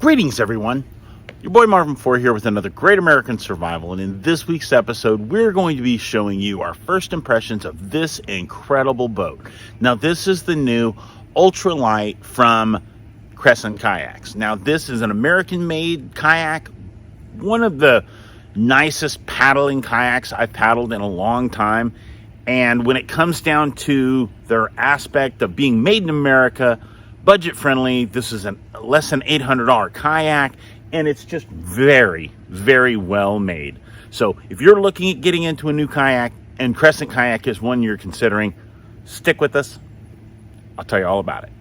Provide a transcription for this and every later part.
Greetings, everyone. Your boy Marvin 4 here with another Great American Survival, and in this week's episode, we're going to be showing you our first impressions of this incredible boat. Now, this is the new Ultralite from Crescent Kayaks. Now, this is an American-made kayak, one of the nicest paddling kayaks I've paddled in a long time, and when it comes down to their aspect of being made in America, budget friendly, this is a less than $800 kayak, and it's just very, very well made. So if you're looking at getting into a new kayak and Crescent Kayak is one you're considering, stick with us. I'll tell you all about it.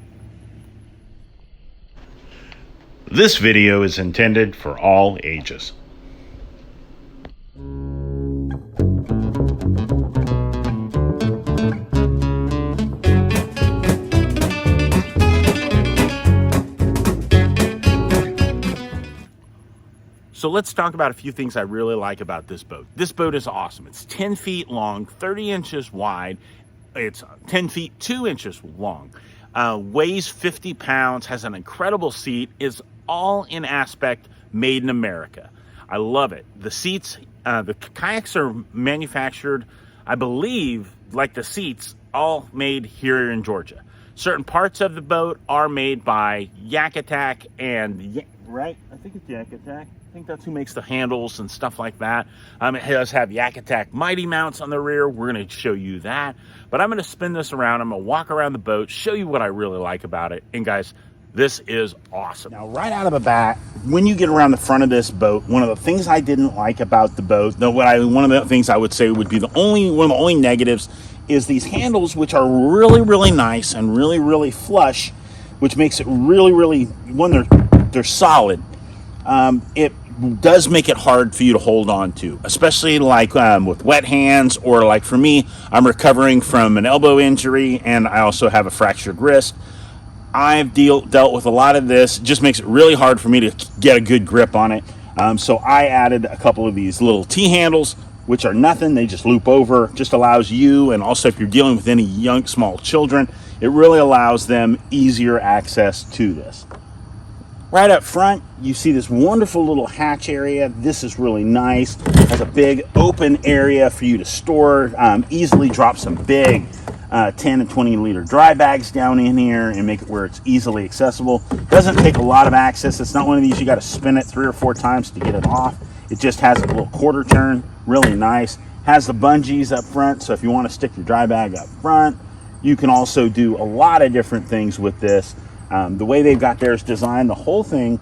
This video is intended for all ages. So let's talk about a few things I really like about this boat. This boat is awesome. It's 10 feet long, 30 inches wide. It's 10 feet, 2 inches long. Weighs 50 pounds, has an incredible seat, is all in aspect made in America. I love it. The seats, the kayaks are manufactured, I believe, like the seats, all made here in Georgia. Certain parts of the boat are made by Yak-Attack and, right? I think it's Yak-Attack. I think that's who makes the handles and stuff like that. It does have Yak-Attack mighty mounts on the rear. We're going to show you that. But I'm going to spin this around. I'm going to walk around the boat, show you what I really like about it. And guys, this is awesome. Now, right out of the bat, when you get around the front of this boat, one of the things I didn't like about the boat, one of the things I would say would be one of the only negatives is these handles, which are really, really nice and really, really flush, which makes it really, really, when they're solid. It does make it hard for you to hold on to, especially like with wet hands, or like for me, I'm recovering from an elbow injury and I also have a fractured wrist. I've dealt with a lot of this. It just makes it really hard for me to get a good grip on it. So I added a couple of these little T-handles, which are nothing. They just loop over. Just allows you, and also if you're dealing with any young, small children, it really allows them easier access to this. Right up front, you see this wonderful little hatch area. This is really nice. It has a big open area for you to store, easily drop some big 10 and 20 liter dry bags down in here and make it where it's easily accessible. Doesn't take a lot of access. It's not one of these you got to spin it 3 or 4 times to get it off. It just has a little quarter turn, really nice. Has the bungees up front, so if you want to stick your dry bag up front, you can also do a lot of different things with this. The way they've got theirs designed, the whole thing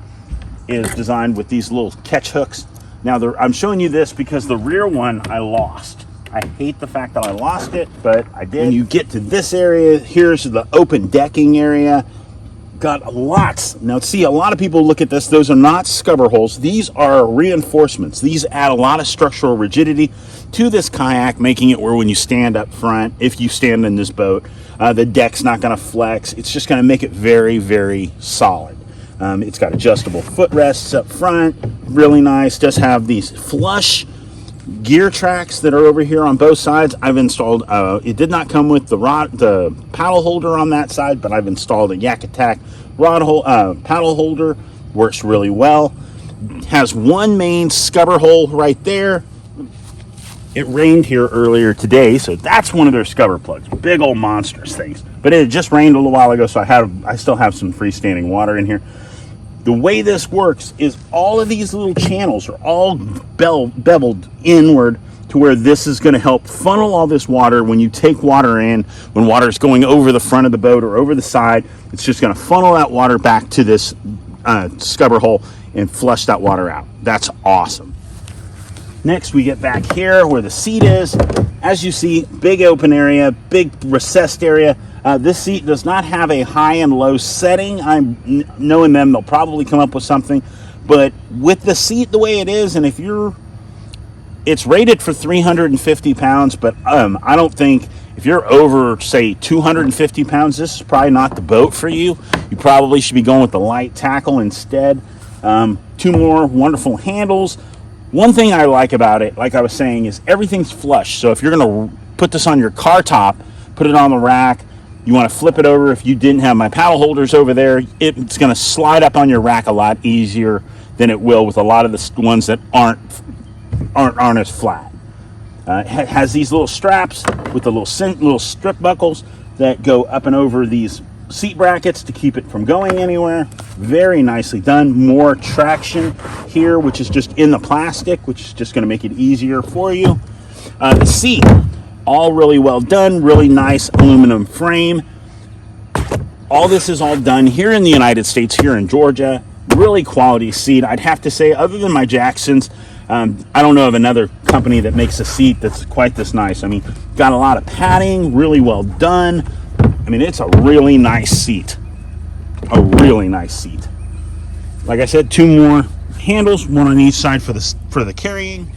is designed with these little catch hooks. Now, I'm showing you this because the rear one I lost. I hate the fact that I lost it, but I did. When you get to this area, here's the open decking area. Got lots. Now, see, a lot of people look at this. Those are not scupper holes. These are reinforcements. These add a lot of structural rigidity to this kayak, making it where when you stand up front, if you stand in this boat, the deck's not going to flex. It's just going to make it very, very solid. It's got adjustable footrests up front. Really nice. Does have these flush gear tracks that are over here on both sides. I've installed, it did not come with the paddle holder on that side, but I've installed a Yak-Attack paddle holder. Works really well. Has one main scupper hole right there. It rained here earlier today, so that's one of their scupper plugs. Big old monstrous things. But it had just rained a little while ago, so I still have some freestanding water in here. The way this works is all of these little channels are all beveled inward to where this is going to help funnel all this water. When you take water in, when water is going over the front of the boat or over the side, it's just going to funnel that water back to this scupper hole and flush that water out. That's awesome. Next, we get back here where the seat is. As you see, big open area, big recessed area. This seat does not have a high and low setting. I'm knowing them, they'll probably come up with something. But with the seat the way it is, and it's rated for 350 pounds, but I don't think if you're over, say, 250 pounds, this is probably not the boat for you. You probably should be going with the light tackle instead. 2 more wonderful handles. One thing I like about it, like I was saying, is everything's flush. So if you're going to put this on your car top, put it on the rack, You want to flip it over. If you didn't have my paddle holders over there, it's going to slide up on your rack a lot easier than it will with a lot of the ones that aren't as flat. It has these little straps with the little strip buckles that go up and over these seat brackets to keep it from going anywhere. Very nicely done. More traction here, which is just in the plastic, which is just going to make it easier for you. The seat, all really well done. Really nice aluminum frame. All this is all done here in the United States, here in Georgia. Really quality seat. I'd have to say, other than my Jacksons, I don't know of another company that makes a seat that's quite this nice. I mean, got a lot of padding, really well done. I mean, it's a really nice seat. A really nice seat. Like I said, 2 more handles, one on each side for the carrying.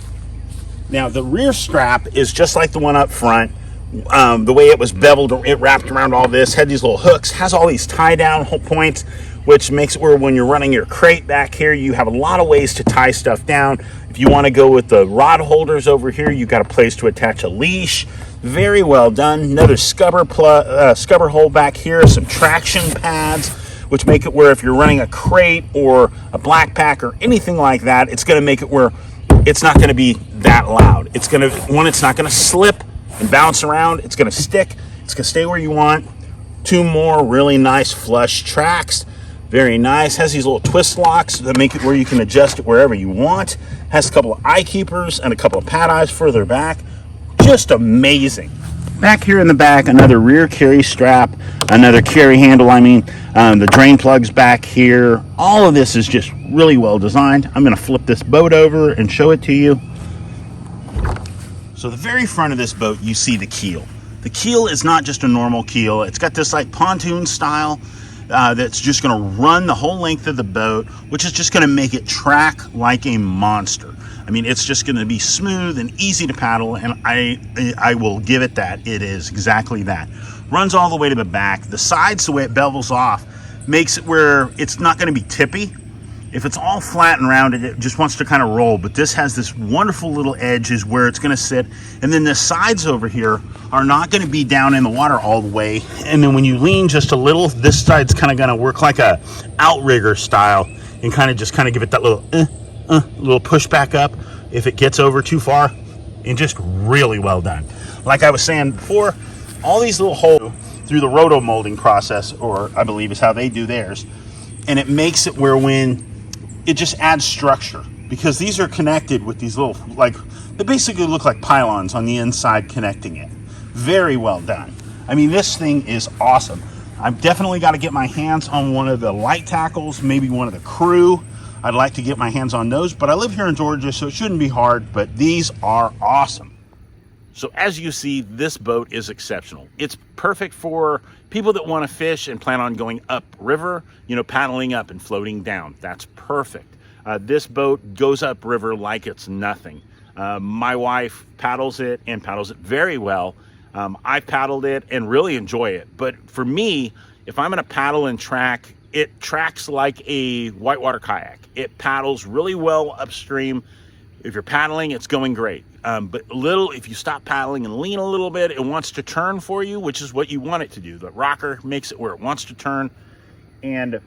Now, the rear strap is just like the one up front. The way it was beveled, it wrapped around all this, had these little hooks, has all these tie-down points, which makes it where when you're running your crate back here, you have a lot of ways to tie stuff down. If you want to go with the rod holders over here, you've got a place to attach a leash. Very well done. Another scupper hole back here, some traction pads, which make it where if you're running a crate or a black pack or anything like that, it's going to make it where it's not going to be that loud. It's going to, one, it's not going to slip and bounce around. It's going to stick. It's going to stay where you want. 2 more really nice flush tracks. Very nice. Has these little twist locks that make it where you can adjust it wherever you want. Has a couple of eye keepers and a couple of pad eyes further back. Just amazing. Back here in the back, another rear carry strap, another carry handle. The drain plugs back here. All of this is just really well designed. I'm going to flip this boat over and show it to you. So the very front of this boat, you see the keel. The keel is not just a normal keel. It's got this like pontoon style that's just going to run the whole length of the boat, which is just going to make it track like a monster. I mean, it's just going to be smooth and easy to paddle, and I will give it that. It is exactly that. Runs all the way to the back. The sides, the way it bevels off, makes it where it's not going to be tippy. If it's all flat and rounded, it just wants to kind of roll, but this has this wonderful little edges where it's going to sit, and then the sides over here are not going to be down in the water all the way, and then when you lean just a little, this side's kind of going to work like a outrigger style and kind of give it that little push back up if it gets over too far, and just really well done. Like I was saying before, all these little holes through the roto molding process, or I believe is how they do theirs, and it makes it where when it just adds structure, because these are connected with these little, like, they basically look like pylons on the inside connecting it. Very well done. I mean, this thing is awesome. I've definitely got to get my hands on one of the light tackles, maybe one of the crew. I'd like to get my hands on those, but I live here in Georgia, so it shouldn't be hard, but these are awesome. So as you see, this boat is exceptional. It's perfect for people that want to fish and plan on going up river, paddling up and floating down. That's perfect. This boat goes up river like it's nothing. My wife paddles it and paddles it very well. I've paddled it and really enjoy it. But for me, if I'm going to paddle and track, it tracks like a whitewater kayak. It paddles really well upstream. If you're paddling, it's going great. But if you stop paddling and lean a little bit, it wants to turn for you, which is what you want it to do. The rocker makes it where it wants to turn, and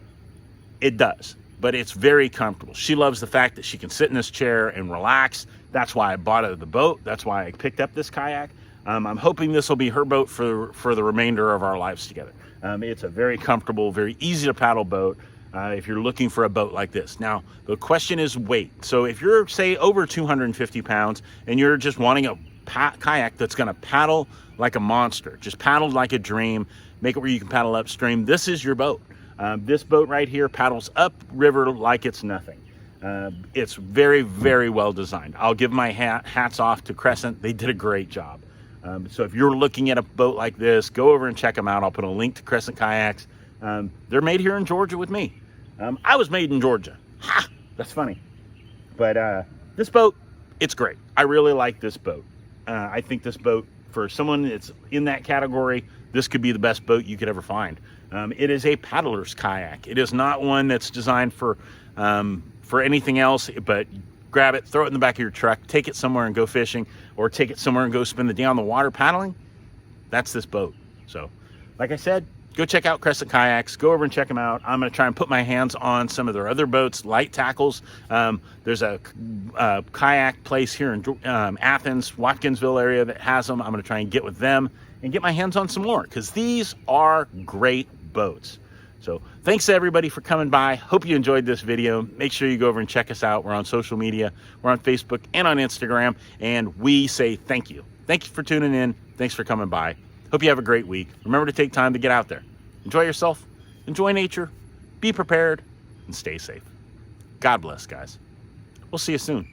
it does. But it's very comfortable. She loves the fact that she can sit in this chair and relax. That's why I bought the boat. That's why I picked up this kayak. I'm hoping this will be her boat for the remainder of our lives together. It's a very comfortable, very easy to paddle boat. If you're looking for a boat like this. Now, the question is weight. So if you're, say, over 250 pounds and you're just wanting a kayak that's going to paddle like a monster, just paddle like a dream, make it where you can paddle upstream, this is your boat. This boat right here paddles up river like it's nothing. It's very, very well designed. I'll give my hats off to Crescent. They did a great job. So if you're looking at a boat like this, go over and check them out. I'll put a link to Crescent Kayaks. They're made here in Georgia with me. I was made in Georgia. Ha! That's funny. But this boat, it's great. I really like this boat. I think this boat, for someone that's in that category, this could be the best boat you could ever find. It is a paddler's kayak. It is not one that's designed for anything else, but grab it, throw it in the back of your truck, take it somewhere and go fishing, or take it somewhere and go spend the day on the water paddling. That's this boat. So like I said, go check out Crescent Kayaks. Go over and check them out. I'm going to try and put my hands on some of their other boats, light tackles. There's a kayak place here in Athens, Watkinsville area that has them. I'm going to try and get with them and get my hands on some more, because these are great boats. So thanks to everybody for coming by. Hope you enjoyed this video. Make sure you go over and check us out. We're on social media. We're on Facebook and on Instagram. And we say thank you. Thank you for tuning in. Thanks for coming by. Hope you have a great week. Remember to take time to get out there. Enjoy yourself. Enjoy nature. Be prepared and stay safe. God bless, guys. We'll see you soon.